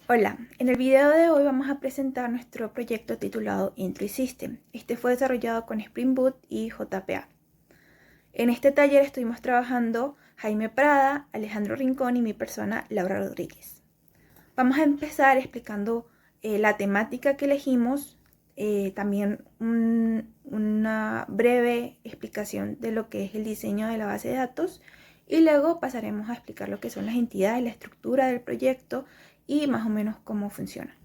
Hola, en el video de hoy vamos a presentar nuestro proyecto titulado Entry System. Este fue desarrollado con Spring Boot y JPA. En este taller estuvimos trabajando Jaime Prada, Alejandro Rincón y mi persona Laura Rodríguez. Vamos a empezar explicando la temática que elegimos, también una breve explicación de lo que es el diseño de la base de datos y luego pasaremos a explicar lo que son las entidades, la estructura del proyecto y más o menos cómo funciona.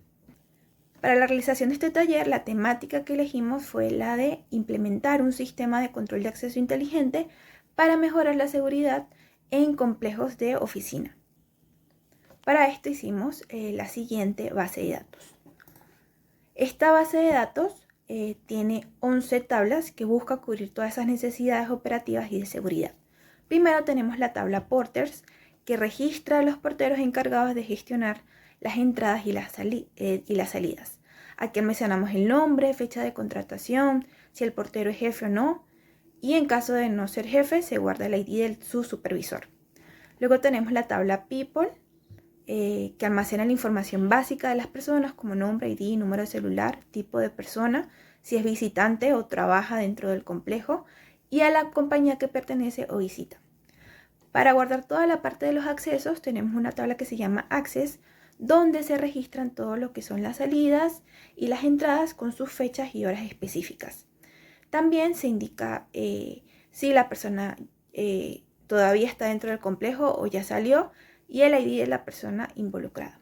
Para la realización de este taller, la temática que elegimos fue la de implementar un sistema de control de acceso inteligente para mejorar la seguridad en complejos de oficina. Para esto hicimos la siguiente base de datos. Esta base de datos tiene 11 tablas que busca cubrir todas esas necesidades operativas y de seguridad. Primero tenemos la tabla Porters, que registra a los porteros encargados de gestionar las entradas y las salidas. Aquí mencionamos el nombre, fecha de contratación, si el portero es jefe o no, y en caso de no ser jefe se guarda el ID de su supervisor. Luego tenemos la tabla People, que almacena la información básica de las personas como nombre, ID, número de celular, tipo de persona, si es visitante o trabaja dentro del complejo, y a la compañía que pertenece o visita. Para guardar toda la parte de los accesos tenemos una tabla que se llama Access, donde se registran todo lo que son las salidas y las entradas con sus fechas y horas específicas. También se indica si la persona todavía está dentro del complejo o ya salió y el ID de la persona involucrada.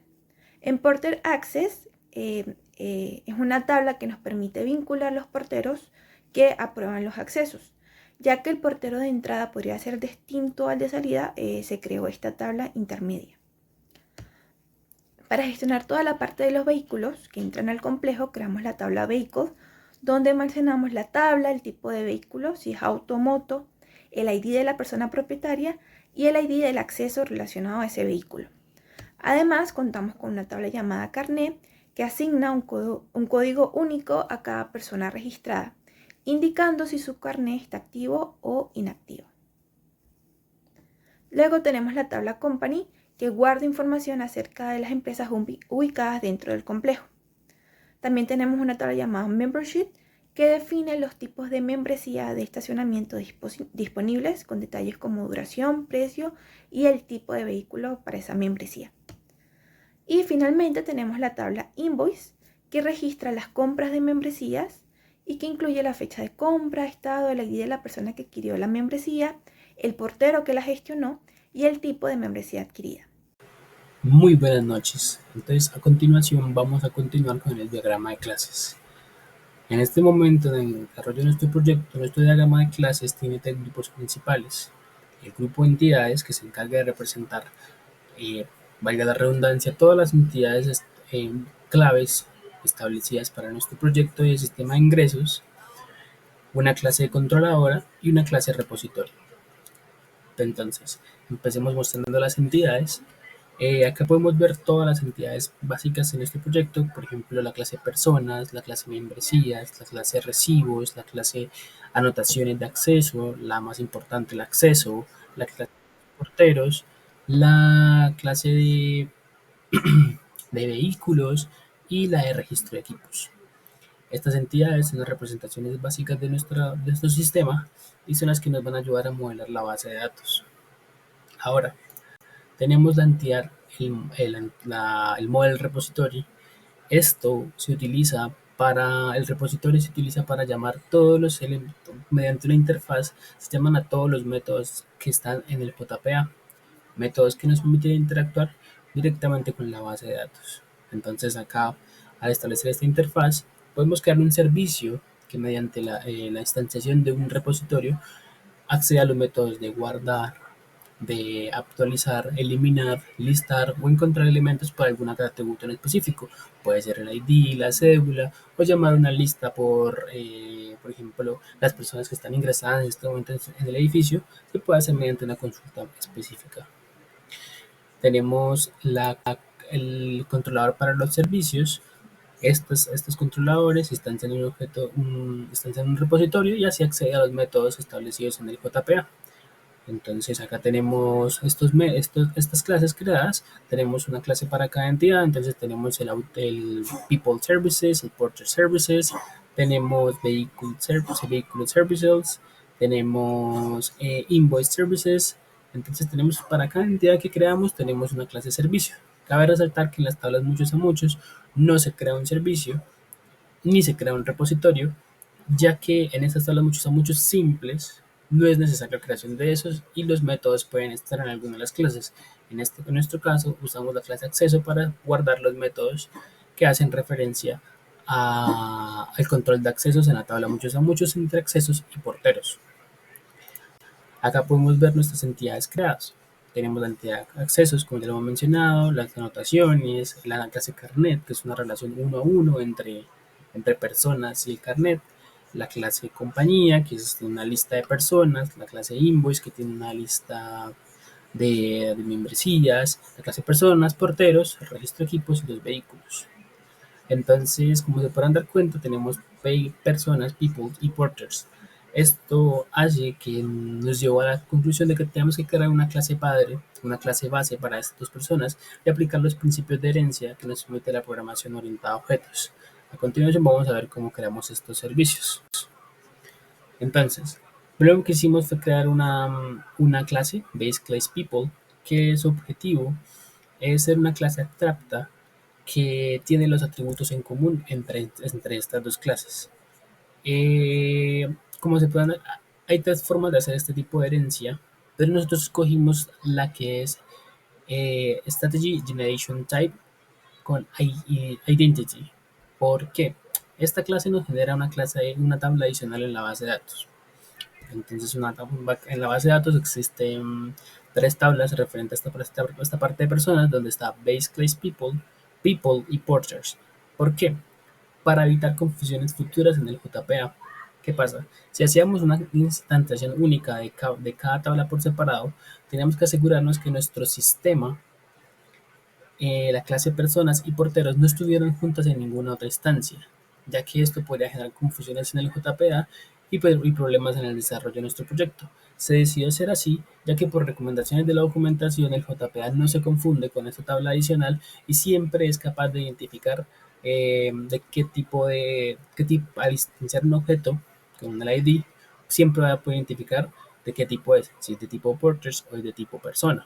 En Porter Access es una tabla que nos permite vincular los porteros que aprueban los accesos. Ya que el portero de entrada podría ser distinto al de salida, se creó esta tabla intermedia. Para gestionar toda la parte de los vehículos que entran al complejo, creamos la tabla Vehicles, donde almacenamos la tabla, el tipo de vehículo, si es auto o moto, el ID de la persona propietaria y el ID del acceso relacionado a ese vehículo. Además, contamos con una tabla llamada Carnet, que asigna un código único a cada persona registrada, indicando si su carnet está activo o inactivo. Luego tenemos la tabla Company, que guarda información acerca de las empresas ubicadas dentro del complejo. También tenemos una tabla llamada Membership, que define los tipos de membresía de estacionamiento disponibles, con detalles como duración, precio y el tipo de vehículo para esa membresía. Y finalmente tenemos la tabla Invoice, que registra las compras de membresías y que incluye la fecha de compra, estado, el ID de la persona que adquirió la membresía, el portero que la gestionó y el tipo de membresía adquirida. Muy buenas noches. Entonces, a continuación vamos a continuar con el diagrama de clases. En este momento del desarrollo de nuestro proyecto, nuestro diagrama de clases tiene tres grupos principales. El grupo de entidades, que se encarga de representar, valga la redundancia, todas las entidades claves establecidas para nuestro proyecto y el sistema de ingresos, una clase de controladora y una clase de repositorio. Entonces, empecemos mostrando las entidades. Acá podemos ver todas las entidades básicas en este proyecto, por ejemplo, la clase personas, la clase membresías, la clase recibos, la clase anotaciones de acceso, la más importante, el acceso, la clase de porteros, la clase de vehículos y la de registro de equipos. Estas entidades son las representaciones básicas de nuestro sistema y son las que nos van a ayudar a modelar la base de datos. Ahora, tenemos la entidad, el model repository. El repositorio se utiliza para llamar todos los elementos, mediante una interfaz, se llaman a todos los métodos que están en el JPA, métodos que nos permiten interactuar directamente con la base de datos. Entonces acá, al establecer esta interfaz, podemos crear un servicio que mediante la instanciación de un repositorio accede a los métodos de guardar, de actualizar, eliminar, listar o encontrar elementos para algún atributo en específico. Puede ser el ID, la cédula o llamar una lista por ejemplo, las personas que están ingresadas en este momento en el edificio. Se puede hacer mediante una consulta específica. Tenemos el controlador para los servicios. Estos controladores están en están en un repositorio y así accede a los métodos establecidos en el JPA. Entonces acá tenemos estas clases creadas, tenemos una clase para cada entidad, entonces tenemos el People Services, el Porter Services, tenemos Vehicle Services, tenemos Invoice Services, entonces tenemos para cada entidad que creamos tenemos una clase de servicio. Cabe resaltar que en las tablas muchos a muchos no se crea un servicio ni se crea un repositorio, ya que en estas tablas muchos a muchos simples no es necesaria la creación de esos y los métodos pueden estar en alguna de las clases. En nuestro caso usamos la clase acceso para guardar los métodos que hacen referencia al control de accesos en la tabla muchos a muchos entre accesos y porteros. Acá podemos ver nuestras entidades creadas. Tenemos la entidad accesos, como ya lo hemos mencionado, las anotaciones, la clase carnet, que es una relación uno a uno entre personas y el carnet, la clase compañía, que es una lista de personas, la clase invoice, que tiene una lista de membresías, la clase personas, porteros, el registro de equipos y los vehículos. Entonces, como se podrán dar cuenta, tenemos personas, people y porters. Esto hace que nos llevó a la conclusión de que tenemos que crear una clase padre, una clase base para estas dos personas y aplicar los principios de herencia que nos permite la programación orientada a objetos. A continuación vamos a ver cómo creamos estos servicios. Entonces, lo que hicimos fue crear una clase, base class people, que su objetivo es ser una clase abstracta que tiene los atributos en común entre estas dos clases. Como se pueden, hay tres formas de hacer este tipo de herencia, pero nosotros escogimos la que es Strategy Generation Type con Identity. ¿Por qué? Esta clase nos genera una tabla adicional en la base de datos. Entonces, en la base de datos existen tres tablas referentes a esta parte de personas, donde está Base Class People, People y Porters. ¿Por qué? Para evitar confusiones futuras en el JPA. ¿Qué pasa? Si hacíamos una instantiación única de cada tabla por separado, teníamos que asegurarnos que nuestro sistema, la clase personas y porteros, no estuvieran juntas en ninguna otra instancia, ya que esto podría generar confusiones en el JPA y problemas en el desarrollo de nuestro proyecto. Se decidió hacer así, ya que por recomendaciones de la documentación el JPA no se confunde con esta tabla adicional y siempre es capaz de identificar de al instanciar un objeto con el ID, siempre va a poder identificar de qué tipo es, si es de tipo porters o es de tipo persona.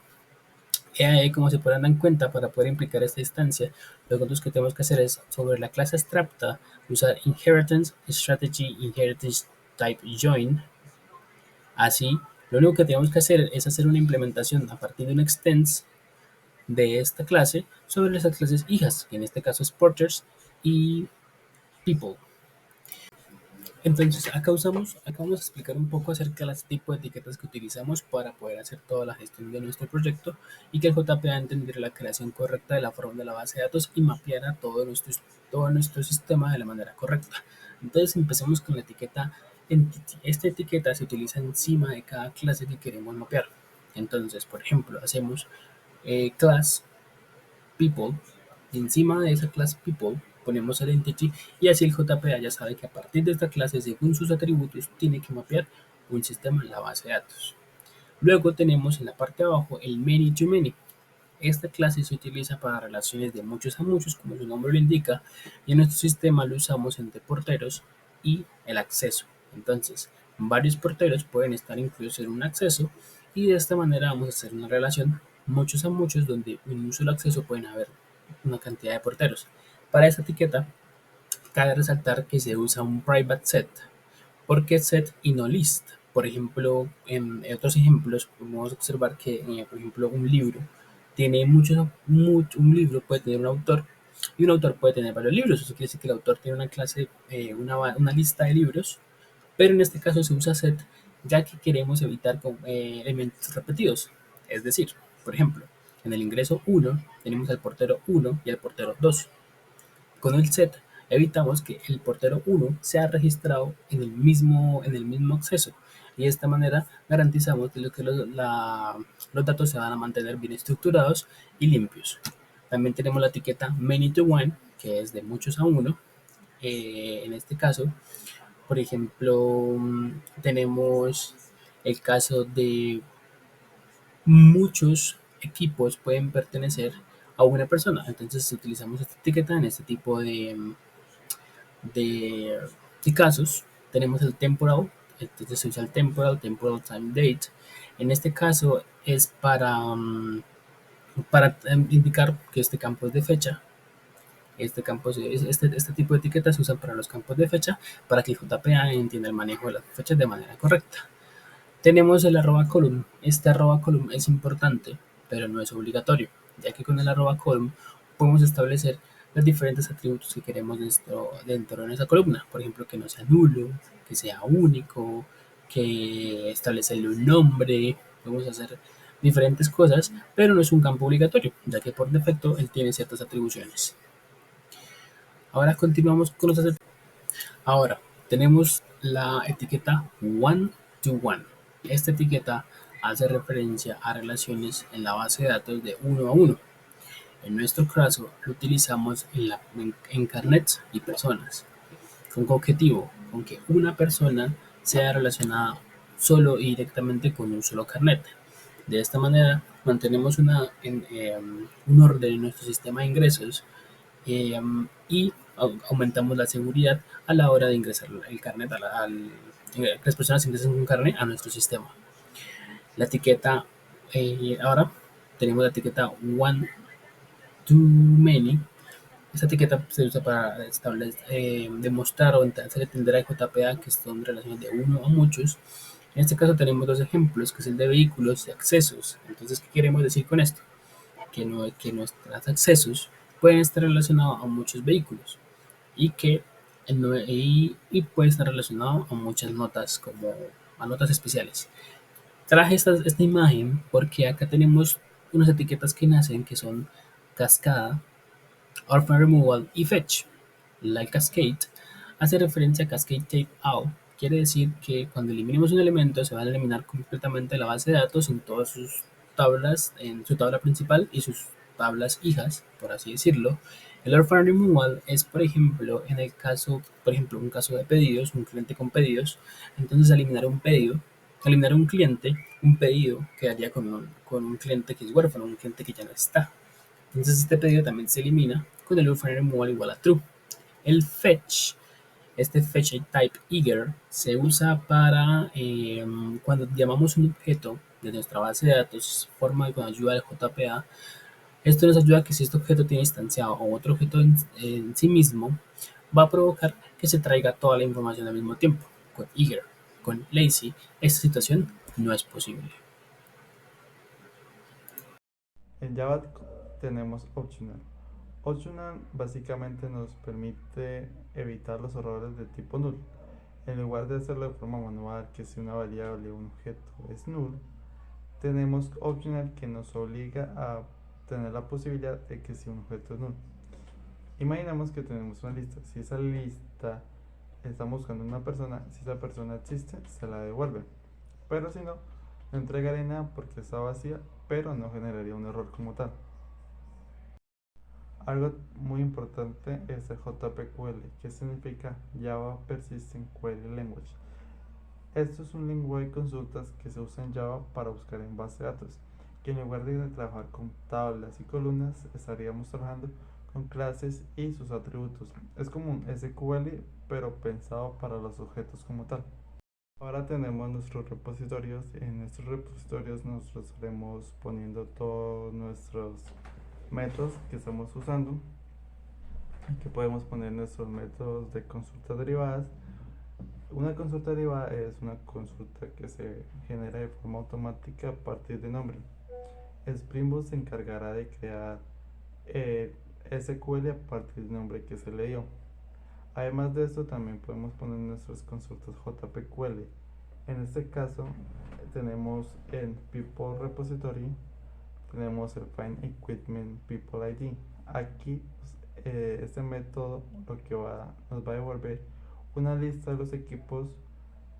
Como se podrán dar cuenta, para poder implicar esta instancia, lo que tenemos que hacer es, sobre la clase abstracta, usar Inheritance Strategy Inheritance Type Join. Así, lo único que tenemos que hacer es hacer una implementación a partir de un extends de esta clase sobre las clases hijas, que en este caso es Porters y People. Entonces, acá vamos a explicar un poco acerca de los tipos de etiquetas que utilizamos para poder hacer toda la gestión de nuestro proyecto y que el JPA entendiera la creación correcta de la forma de la base de datos y mapeara todo nuestro sistema de la manera correcta. Entonces, empecemos con la etiqueta Entity. Esta etiqueta se utiliza encima de cada clase que queremos mapear. Entonces, por ejemplo, hacemos class people, y encima de esa clase people ponemos el entity y así el JPA ya sabe que a partir de esta clase, según sus atributos, tiene que mapear un sistema en la base de datos. Luego tenemos en la parte de abajo el many to many. Esta clase se utiliza para relaciones de muchos a muchos, como su nombre lo indica, y en nuestro sistema lo usamos entre porteros y el acceso. Entonces, varios porteros pueden estar incluidos en un acceso y de esta manera vamos a hacer una relación muchos a muchos donde en un solo acceso pueden haber una cantidad de porteros. Para esta etiqueta, cabe resaltar que se usa un private set. ¿Por qué set y no list? Por ejemplo, en otros ejemplos podemos observar que, por ejemplo, un libro tiene un libro puede tener un autor y un autor puede tener varios libros. Eso quiere decir que el autor tiene una clase, una lista de libros, pero en este caso se usa set ya que queremos evitar elementos repetidos. Es decir, por ejemplo, en el ingreso 1 tenemos al portero 1 y al portero 2. Con el set evitamos que el portero 1 sea registrado en el mismo acceso y de esta manera garantizamos que los datos se van a mantener bien estructurados y limpios. También tenemos la etiqueta many to one, que es de muchos a uno. En este caso, por ejemplo, tenemos el caso de muchos equipos pueden pertenecer a una persona. Entonces utilizamos esta etiqueta en este tipo de, de casos. Tenemos el temporal, entonces se usa el temporal time date. En este caso es para indicar que este campo es de fecha. Este tipo de etiquetas se usan para los campos de fecha para que el JPA entienda el manejo de las fechas de manera correcta. Tenemos el arroba column. Este arroba column es importante, pero no es obligatorio, ya que con el arroba column podemos establecer los diferentes atributos que queremos dentro de esa columna. Por ejemplo, que no sea nulo, que sea único, que establecerle un nombre. Podemos hacer diferentes cosas, pero no es un campo obligatorio, ya que por defecto él tiene ciertas atribuciones. Ahora continuamos con los atributos. Ahora, tenemos la etiqueta one to one. Esta etiqueta hace referencia a relaciones en la base de datos de uno a uno. En nuestro caso, lo utilizamos en carnets y personas. ¿Con qué objetivo? Con que una persona sea relacionada solo y directamente con un solo carnet. De esta manera, mantenemos un orden en nuestro sistema de ingresos y aumentamos la seguridad a la hora de ingresar el carnet que las personas ingresen un carnet a nuestro sistema. La etiqueta, ahora tenemos la etiqueta one too many. Esta etiqueta se usa para demostrar o hacer entender al JPA que son relaciones de uno a muchos. En este caso tenemos dos ejemplos, que es el de vehículos y accesos. Entonces, ¿qué queremos decir con esto? Que nuestros accesos pueden estar relacionados a muchos vehículos y que puede estar relacionado a muchas notas, como a notas especiales. Traje esta imagen porque acá tenemos unas etiquetas que nacen que son cascada, orphan removal y fetch. La cascade hace referencia a cascade tape out. Quiere decir que cuando eliminemos un elemento se va a eliminar completamente la base de datos en todas sus tablas, en su tabla principal y sus tablas hijas, por así decirlo. El orphan removal es, por ejemplo, en el caso, por ejemplo, un caso de pedidos, un cliente con pedidos. Entonces, eliminar un pedido quedaría con un cliente que es huérfano, un cliente que ya no está. Entonces, este pedido también se elimina con el orphan removal igual a true. El fetch, este fetch type eager, se usa para cuando llamamos un objeto de nuestra base de datos, forma con ayuda del JPA. Esto nos ayuda a que si este objeto tiene instanciado o otro objeto en sí mismo, va a provocar que se traiga toda la información al mismo tiempo. Con eager, con lazy, esta situación no es posible. En Java tenemos optional. Optional básicamente nos permite evitar los errores de tipo null. En lugar de hacerlo de forma manual, que si una variable o un objeto es null, tenemos optional que nos obliga a tener la posibilidad de que si un objeto es null. Imaginemos que tenemos una lista. Si esa lista estamos buscando una persona, si esa persona existe, se la devuelve. Pero si no, no entregaría nada porque está vacía, pero no generaría un error como tal. Algo muy importante es el JPQL, que significa Java Persistent Query Language. Esto es un lenguaje de consultas que se usa en Java para buscar en base de datos, que en lugar de trabajar con tablas y columnas, estaríamos trabajando con clases y sus atributos. Es como un SQL, pero pensado para los objetos como tal. Ahora tenemos nuestros repositorios. En estos repositorios nosotros estaremos poniendo todos nuestros métodos que estamos usando. Aquí podemos poner nuestros métodos de consultas derivadas. Una consulta derivada es una consulta que se genera de forma automática a partir de nombre. Spring Boot se encargará de crear SQL a partir del nombre que se le dio. Además de esto, también podemos poner nuestras consultas JPQL. En este caso, tenemos en People Repository, tenemos el Find Equipment People ID. Aquí, este método lo que nos va a devolver una lista de los equipos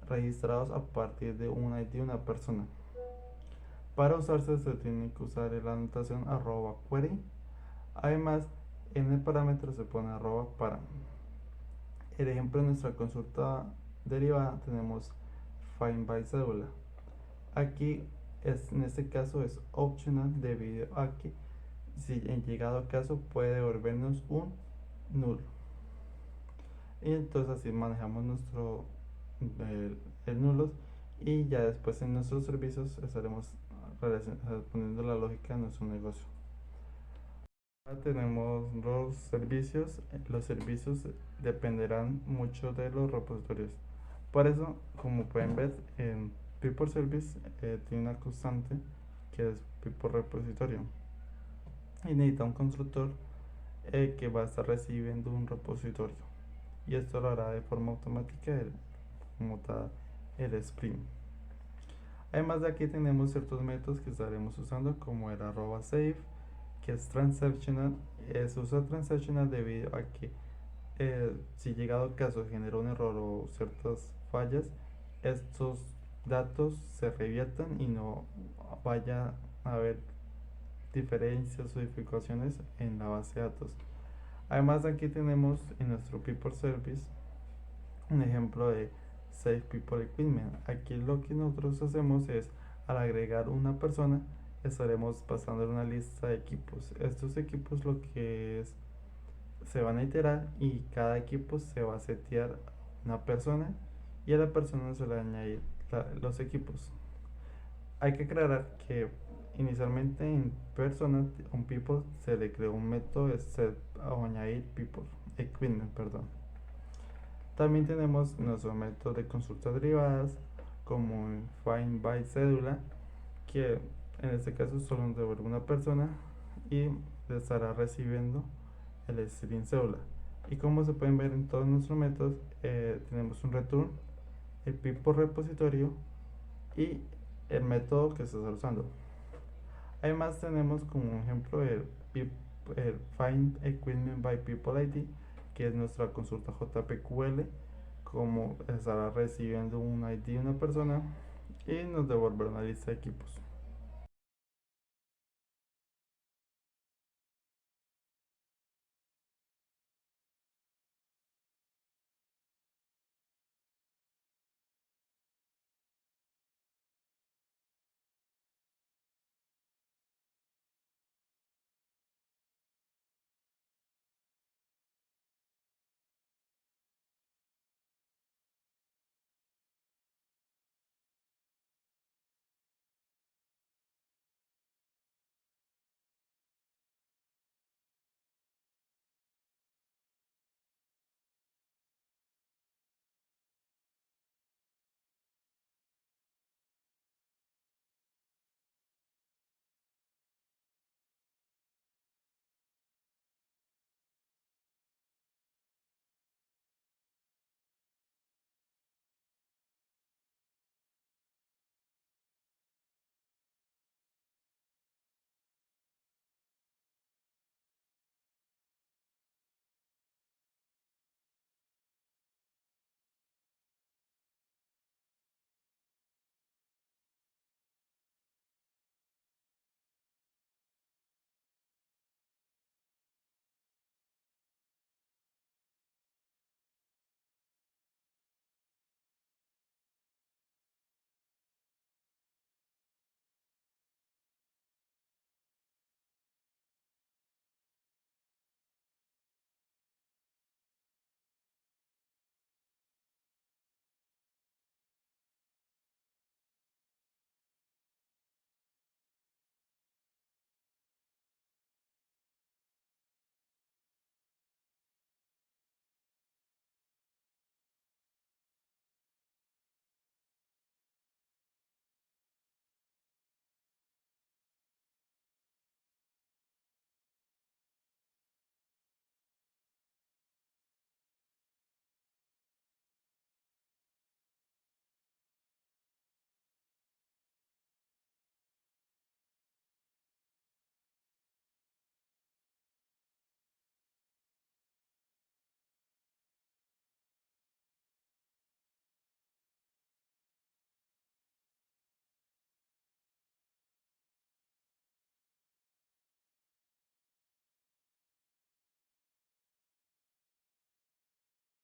registrados a partir de un ID de una persona. Para usarse se tiene que usar la anotación @query. Además, en el parámetro se pone @para. El ejemplo de nuestra consulta derivada tenemos find by cédula. Aquí En este caso es optional debido a que si en llegado caso puede devolvernos un nulo. Y entonces así manejamos el nulos, y ya después en nuestros servicios estaremos poniendo la lógica en nuestro negocio. Ahora tenemos los servicios. Los servicios dependerán mucho de los repositorios. Por eso, como pueden ver, en People Service tiene una constante que es People Repositorio, y necesita un constructor que va a estar recibiendo un repositorio, y esto lo hará de forma automática como tal el Spring. Además de aquí tenemos ciertos métodos que estaremos usando, como el @save, que es transactional. Se usa transactional debido a que si llegado el caso genera un error o ciertas fallas, estos datos se reviertan y no vaya a haber diferencias o dificultaciones en la base de datos. Además, aquí tenemos en nuestro People Service un ejemplo de Save People Equipment. Aquí lo que nosotros hacemos es, al agregar una persona, estaremos pasando una lista de equipos. Estos equipos lo que es, se van a iterar, y cada equipo se va a setear una persona, y a la persona se le va a añadir los equipos. Hay que aclarar que inicialmente en personas, un people, se le creó un método de set o añadir people equipment, perdón. También tenemos nuestro método de consultas derivadas, como en find by cédula, que en este caso solo nos devuelve una persona y le estará recibiendo el string cédula. Y como se pueden ver en todos nuestros métodos, tenemos un return, el people repositorio y el método que se está usando. Además tenemos como ejemplo el find equipment by people ID, que es nuestra consulta JPQL, como estará recibiendo un ID de una persona y nos devolverá una lista de equipos.